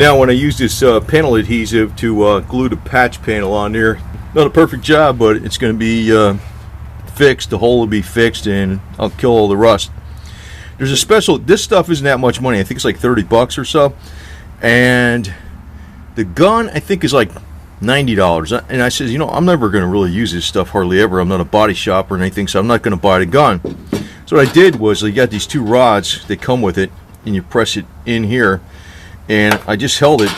Now when I use this panel adhesive to glue the patch panel on there, not a perfect job, but it's going to be fixed. The hole will be fixed and I'll kill all the rust. There's a special, this stuff isn't that much money. I think it's like 30 bucks or so. And the gun I think is like $90. And I says, you know, I'm never going to really use this stuff hardly ever. I'm not a body shop or anything, so I'm not going to buy the gun. So what I did was I got these two rods that come with it, and you press it in here, and I just held it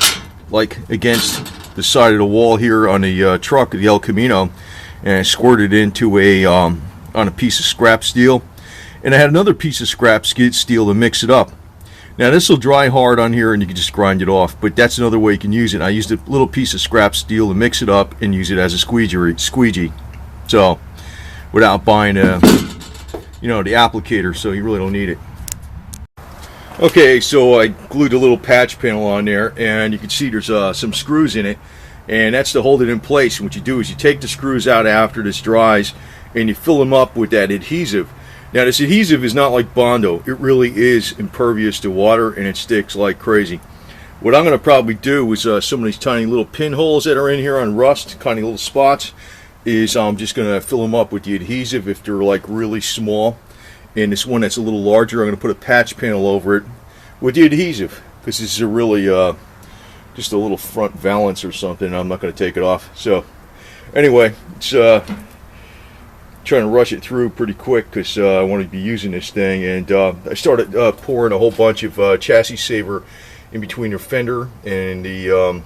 like against the side of the wall here on the truck, the El Camino, and I squirted it into a on a piece of scrap steel. And I had another piece of scrap steel to mix it up. Now this will dry hard on here and you can just grind it off, but that's another way you can use it. I used a little piece of scrap steel to mix it up and use it as a squeegee. So without buying a, you know, the applicator, so you really don't need it. Okay, so I glued a little patch panel on there, and you can see there's some screws in it, and that's to hold it in place. And what you do is you take the screws out after this dries and you fill them up with that adhesive. Now this adhesive is not like Bondo. It really is impervious to water and it sticks like crazy. What I'm going to probably do is some of these tiny little pinholes that are in here on rust, tiny little spots, is I'm just going to fill them up with the adhesive if they're like really small. And this one that's a little larger, I'm going to put a patch panel over it with the adhesive, because this is a really just a little front valance or something. I'm not going to take it off. So anyway, it's trying to rush it through pretty quick because I want to be using this thing, and I started pouring a whole bunch of chassis saver in between the fender and the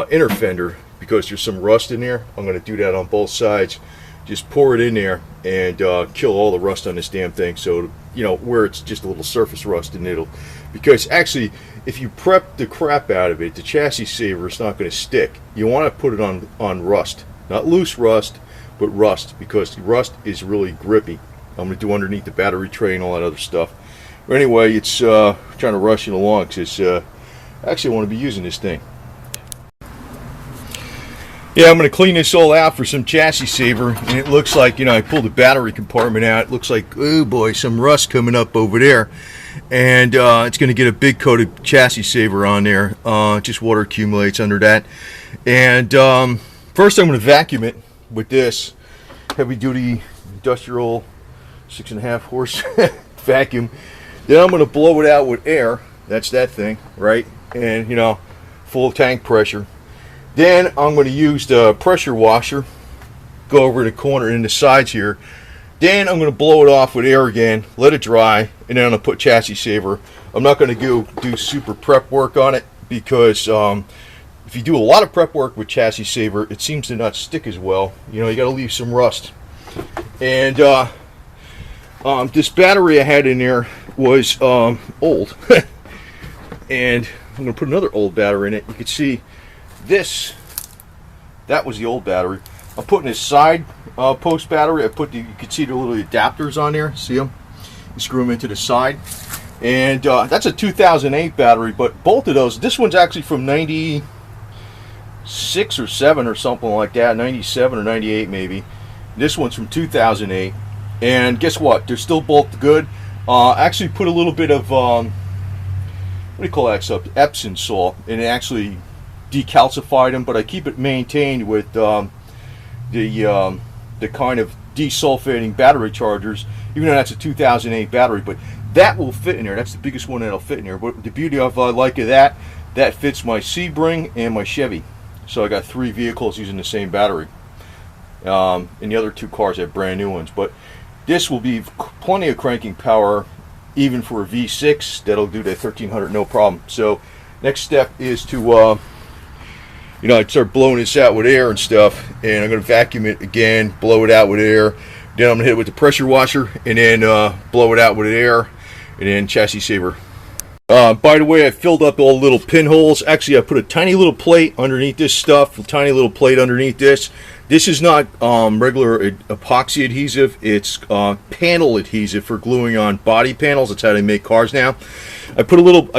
inner fender because there's some rust in there. I'm going to do that on both sides. Just pour it in there and kill all the rust on this damn thing, so you know, where it's just a little surface rust, and it'll, because actually if you prep the crap out of it, the chassis saver is not going to stick. You want to put it on rust, not loose rust, but rust, because the rust is really grippy. I'm going to do underneath the battery tray and all that other stuff. But anyway, it's trying to rush it along because actually I want to be using this thing. Yeah, I'm going to clean this all out for some chassis saver, and it looks like, you know, I pulled the battery compartment out. It looks like, oh boy, some rust coming up over there, and it's going to get a big coat of chassis saver on there. Just water accumulates under that. And first I'm going to vacuum it with this heavy duty industrial 6.5 horse vacuum. Then I'm going to blow it out with air. That's that thing, right? And you know, full tank pressure. Then I'm going to use the pressure washer, go over the corner in the sides here. Then I'm going to blow it off with air again, let it dry, and then I'm going to put chassis saver. I'm not going to go do super prep work on it because if you do a lot of prep work with chassis saver, it seems to not stick as well. You know, you got to leave some rust. And this battery I had in there was old, and I'm going to put another old battery in it. You can see this, that was the old battery. I'm putting this side post battery. I put the, you can see the little adapters on there. See them? You screw them into the side. And that's a 2008 battery, but both of those, this one's actually from 96 or 7 or something like that, 97 or 98 maybe. This one's from 2008, and guess what? They're still both good. Actually put a little bit of what do you call that stuff? Epsom salt, and it actually decalcified them. But I keep it maintained with the kind of desulfating battery chargers, even though that's a 2008 battery. But that will fit in there. That's the biggest one that'll fit in there. But the beauty of like that fits my Sebring and my Chevy. So I got 3 vehicles using the same battery. And the other 2 cars have brand new ones. But this will be plenty of cranking power, even for a V6. That'll do the 1300 no problem. So next step is to you know, I'd start blowing this out with air and stuff, and I'm going to vacuum it again, blow it out with air. Then I'm going to hit it with the pressure washer, and then blow it out with air, and then chassis saver. By the way, I filled up all the little pinholes. Actually, I put a tiny little plate underneath this stuff, a tiny little plate underneath this. This is not regular epoxy adhesive. It's panel adhesive for gluing on body panels. That's how they make cars now. I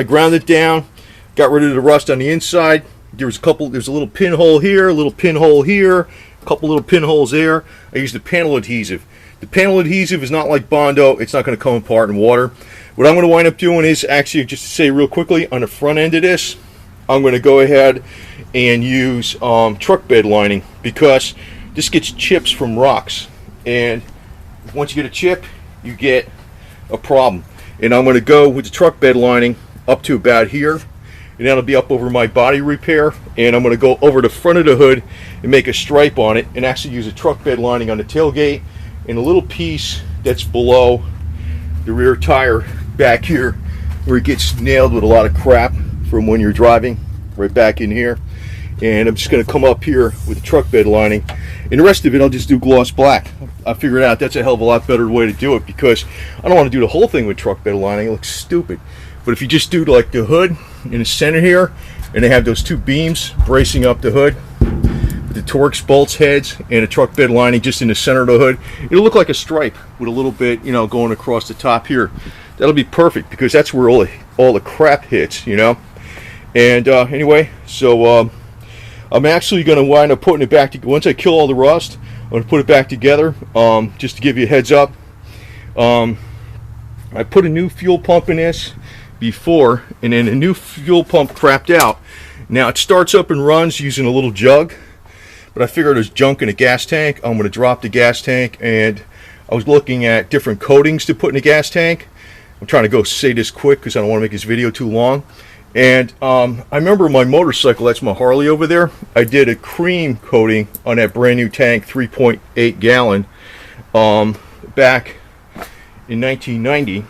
ground it down, got rid of the rust on the inside. There's a little pinhole here, a little pinhole here, a couple little pinholes there. I used the panel adhesive. The panel adhesive is not like Bondo. It's not going to come apart in water. What I'm going to wind up doing is actually, just to say real quickly, on the front end of this, I'm going to go ahead and use truck bed lining, because this gets chips from rocks, and once you get a chip you get a problem. And I'm going to go with the truck bed lining up to about here, and that'll be up over my body repair, and I'm going to go over the front of the hood and make a stripe on it, and actually use a truck bed lining on the tailgate and a little piece that's below the rear tire back here, where it gets nailed with a lot of crap from when you're driving, right back in here. And I'm just going to come up here with the truck bed lining, and the rest of it I'll just do gloss black. I figured out that's a hell of a lot better way to do it, because I don't want to do the whole thing with truck bed lining. It looks stupid. But if you just do like the hood in the center here, and they have those two beams bracing up the hood, the Torx bolts heads and a truck bed lining just in the center of the hood, it'll look like a stripe with a little bit, you know, going across the top here. That'll be perfect, because that's where all the crap hits, you know. And anyway, so I'm actually going to wind up putting it back together. Once I kill all the rust, I'm going to put it back together. Just to give you a heads up, I put a new fuel pump in this before, and then a new fuel pump crapped out. Now it starts up and runs using a little jug, but I figured there's junk in a gas tank. I'm going to drop the gas tank, and I was looking at different coatings to put in a gas tank. I'm trying to go say this quick because I don't want to make this video too long. And I remember my motorcycle, that's my Harley over there, I did a cream coating on that brand new tank, 3.8 gallon, back in 1990,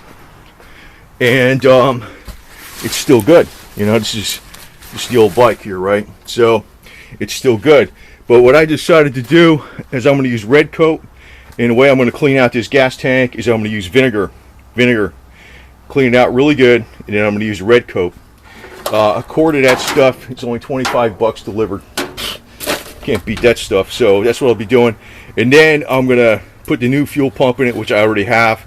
and it's still good. You know, this is the old bike here, right? So it's still good. But what I decided to do is I'm going to use red coat, and the way I'm going to clean out this gas tank is I'm going to use vinegar, clean it out really good, and then I'm going to use red coat. A quart of that stuff, it's only 25 bucks delivered. Can't beat that stuff. So that's what I'll be doing. And then I'm going to put the new fuel pump in it, which I already have.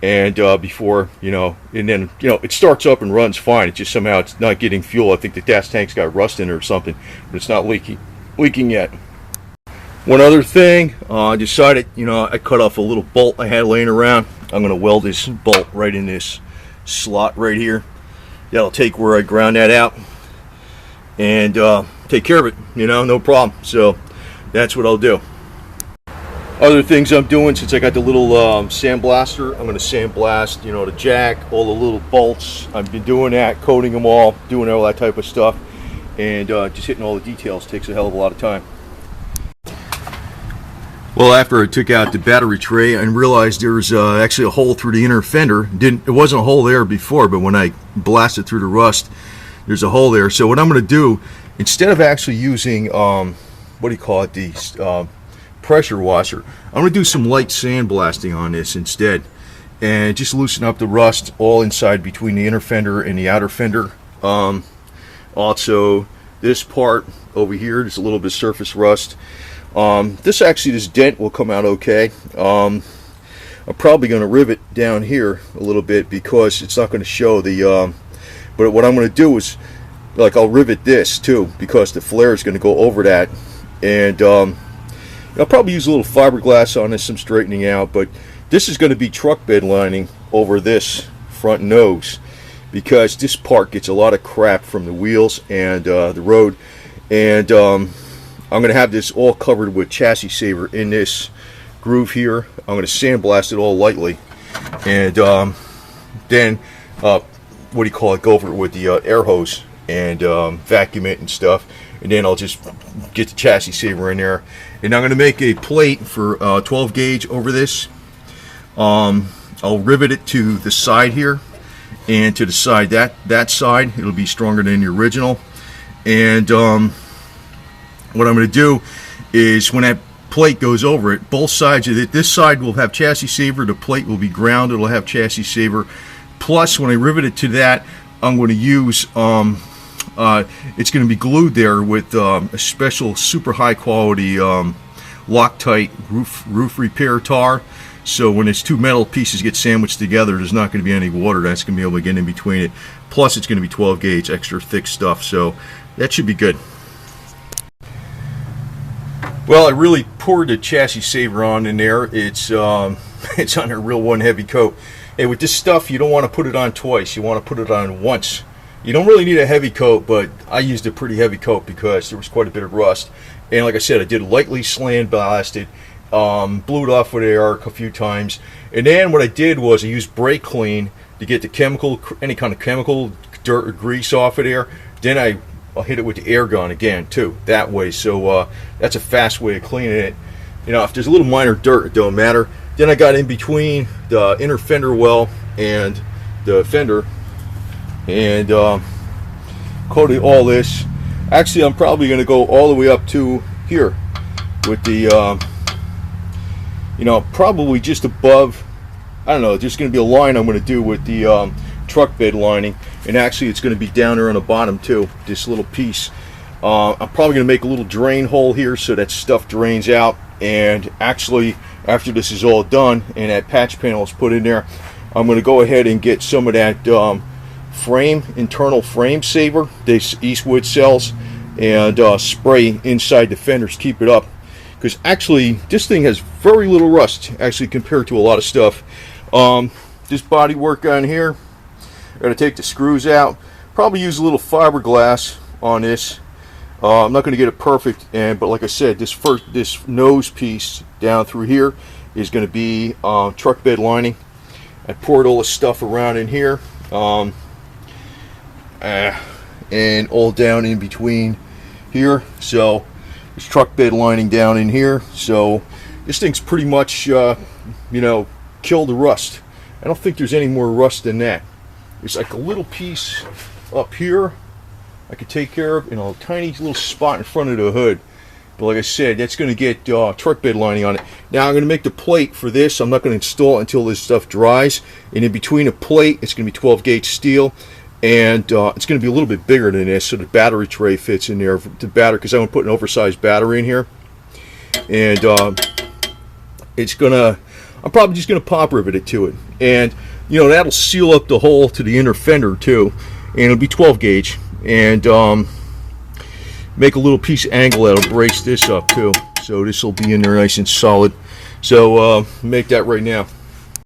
And before, you know, and then, you know, it starts up and runs fine. It's just somehow it's not getting fuel. I think the gas tank's got rust in it or something, but it's not leaking yet. One other thing, I decided, you know, I cut off a little bolt I had laying around. I'm going to weld this bolt right in this slot right here. That'll take where I ground that out and take care of it, you know, no problem. So that's what I'll do. Other things I'm doing, since I got the little sandblaster, I'm going to sandblast, you know, the jack, all the little bolts. I've been doing that, coating them all, doing all that type of stuff, and just hitting all the details takes a hell of a lot of time. Well, after I took out the battery tray and realized there was actually a hole through the inner fender. It wasn't a hole there before, but when I blasted through the rust, there's a hole there. So what I'm going to do, instead of actually using, what do you call it, the pressure washer, I'm going to do some light sandblasting on this instead, and just loosen up the rust all inside between the inner fender and the outer fender. Also, this part over here, there's a little bit of surface rust. This dent will come out okay. I'm probably going to rivet down here a little bit because it's not going to show the but what I'm going to do is, like, I'll rivet this too, because the flare is going to go over that, and I'll probably use a little fiberglass on this, some straightening out. But this is going to be truck bed lining over this front nose, because this part gets a lot of crap from the wheels and the road, and I'm going to have this all covered with chassis saver in this groove here. I'm going to sandblast it all lightly, and then what do you call it, go over it with the air hose and vacuum it and stuff, and then I'll just get the chassis saver in there, and I'm going to make a plate for 12 gauge over this. I'll rivet it to the side here, and to the side, that side, it'll be stronger than the original. And what I'm going to do is, when that plate goes over it, both sides of it, this side will have chassis saver, the plate will be ground, it'll have chassis saver. Plus, when I rivet it to that, I'm going to use, it's going to be glued there with a special super high quality Loctite roof repair tar. So when these two metal pieces get sandwiched together, there's not going to be any water that's going to be able to get in between it. Plus, it's going to be 12 gauge, extra thick stuff, so that should be good. Well, I really poured the chassis saver on in there. It's on a real one heavy coat. Hey, with this stuff, you don't want to put it on twice. You want to put it on once. You don't really need a heavy coat, but I used a pretty heavy coat because there was quite a bit of rust. And like I said, I did lightly sandblasted, blew it off with air a few times, and then what I did was I used brake clean to get the chemical, any kind of chemical, dirt or grease off of there. Then I'll hit it with the air gun again too, that way. So that's a fast way of cleaning it. You know, if there's a little minor dirt, it don't matter. Then I got in between the inner fender well and the fender and coated all this. Actually, I'm probably going to go all the way up to here with the, you know, probably just above, I don't know, there's going to be a line I'm going to do with the truck bed lining, and actually it's going to be down there on the bottom too, this little piece. I'm probably going to make a little drain hole here so that stuff drains out, and actually after this is all done and that patch panel is put in there, I'm going to go ahead and get some of that internal frame saver, this Eastwood cells, and spray inside the fenders, keep it up, because actually this thing has very little rust actually compared to a lot of stuff. This bodywork on here, I'm going to take the screws out, probably use a little fiberglass on this. I'm not going to get it perfect, but like I said, this nose piece down through here is going to be truck bed lining. I poured all the stuff around in here, and all down in between here. So there's truck bed lining down in here. So this thing's pretty much, you know, killed the rust. I don't think there's any more rust than that. There's like a little piece up here I could take care of, in a tiny little spot in front of the hood. But like I said, that's going to get truck bed lining on it. Now I'm going to make the plate for this. I'm not going to install it until this stuff dries. And in between a plate, it's going to be 12 gauge steel. And it's going to be a little bit bigger than this, so the battery tray fits in there. The battery, because I'm going to put an oversized battery in here. And it's going to, I'm probably just going to pop rivet it to it. And, you know, that'll seal up the hole to the inner fender too. And it'll be 12 gauge. And make a little piece of angle that'll brace this up too. So this will be in there nice and solid. So make that right now.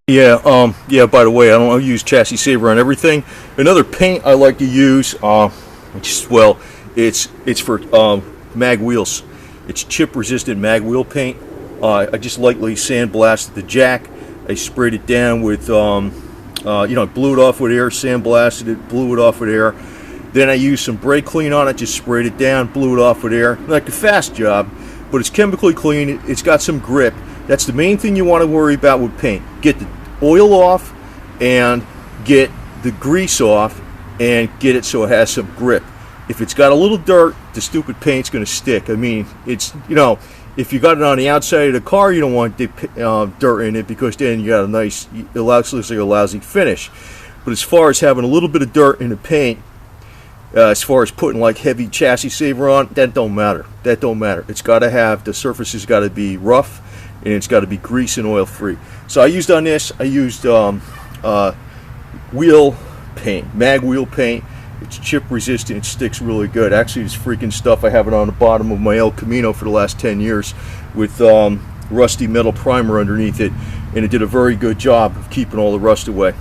Yeah, yeah, by the way, I don't use chassis saver on everything. Another paint I like to use, well, it's for mag wheels. It's chip resistant mag wheel paint. I just lightly sandblasted the jack. I sprayed it down with, you know, blew it off with air, sandblasted it, blew it off with air. Then I used some brake clean on it, just sprayed it down, blew it off with air. Like a fast job, but it's chemically clean. It's got some grip. That's the main thing you want to worry about with paint. Get the oil off and get the grease off and get it so it has some grip. If it's got a little dirt, the stupid paint's going to stick. I mean, it's, you know, if you got it on the outside of the car, you don't want dirt in it, because then you got a nice, it looks like a lousy finish. But as far as having a little bit of dirt in the paint, as far as putting like heavy chassis saver on, that don't matter. That don't matter. It's got to have, the surface has got to be rough, and it's got to be grease and oil free. So I used on this, I used wheel paint, mag wheel paint. It's chip resistant, it sticks really good. Actually, this freaking stuff, I have it on the bottom of my El Camino for the last 10 years with rusty metal primer underneath it, and it did a very good job of keeping all the rust away.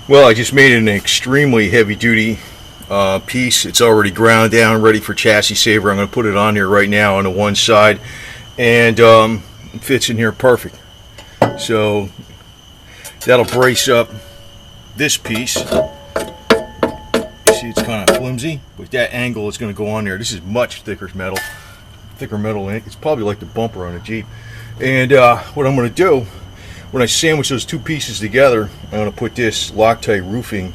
Well, I just made an extremely heavy duty piece. It's already ground down, ready for chassis saver. I'm going to put it on here right now on the one side, and it fits in here perfect. So that'll brace up this piece. You see, it's kind of flimsy, but that angle is going to go on there. This is much thicker metal in it. It's probably like the bumper on a Jeep. And what I'm going to do, when I sandwich those two pieces together, I'm going to put this Loctite roofing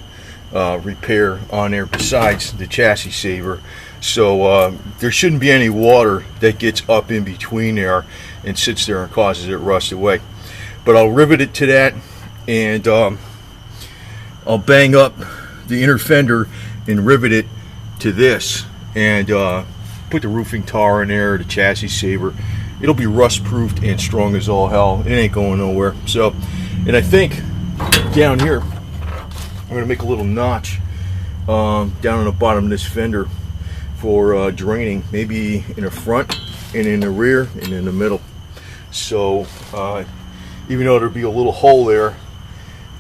repair on there besides the chassis saver. So there shouldn't be any water that gets up in between there and sits there and causes it to rust away. But I'll rivet it to that, and I'll bang up the inner fender and rivet it to this, and put the roofing tar in there, the chassis saver. It'll be rust proofed and strong as all hell. It ain't going nowhere. So, and I think down here I'm going to make a little notch down on the bottom of this fender for draining, maybe in the front and in the rear and in the middle. So even though there'll be a little hole there,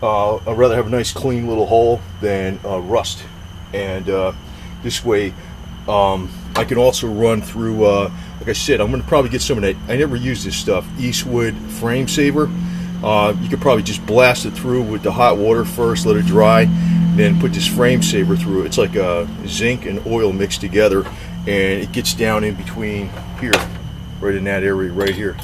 I'd rather have a nice clean little hole than rust. And this way I can also run through, like I said, I'm going to probably get some of that. I never use this stuff, Eastwood frame saver. You could probably just blast it through with the hot water first, let it dry, then put this frame saver through. It's like a zinc and oil mixed together, and it gets down in between here, right in that area right here.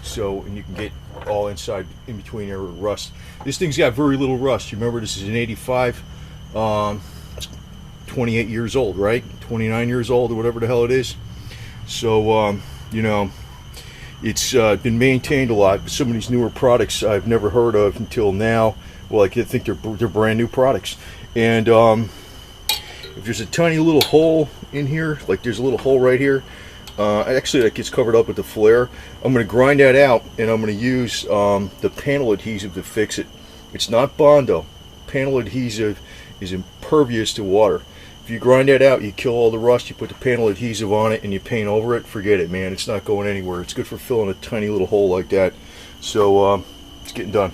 So, and you can get all inside in between there with rust. This thing's got very little rust. You remember this is an 85, 28 years old, right? 29 years old or whatever the hell it is. So you know, it's been maintained a lot. Some of these newer products I've never heard of until now. Well, I think they're brand new products. And if there's a tiny little hole in here, like there's a little hole right here, actually that gets covered up with the flare. I'm going to grind that out, and I'm going to use the panel adhesive to fix it. It's not Bondo. Panel adhesive is impervious to water. If you grind that out, you kill all the rust, you put the panel adhesive on it, and you paint over it, forget it, man. It's not going anywhere. It's good for filling a tiny little hole like that. So it's getting done.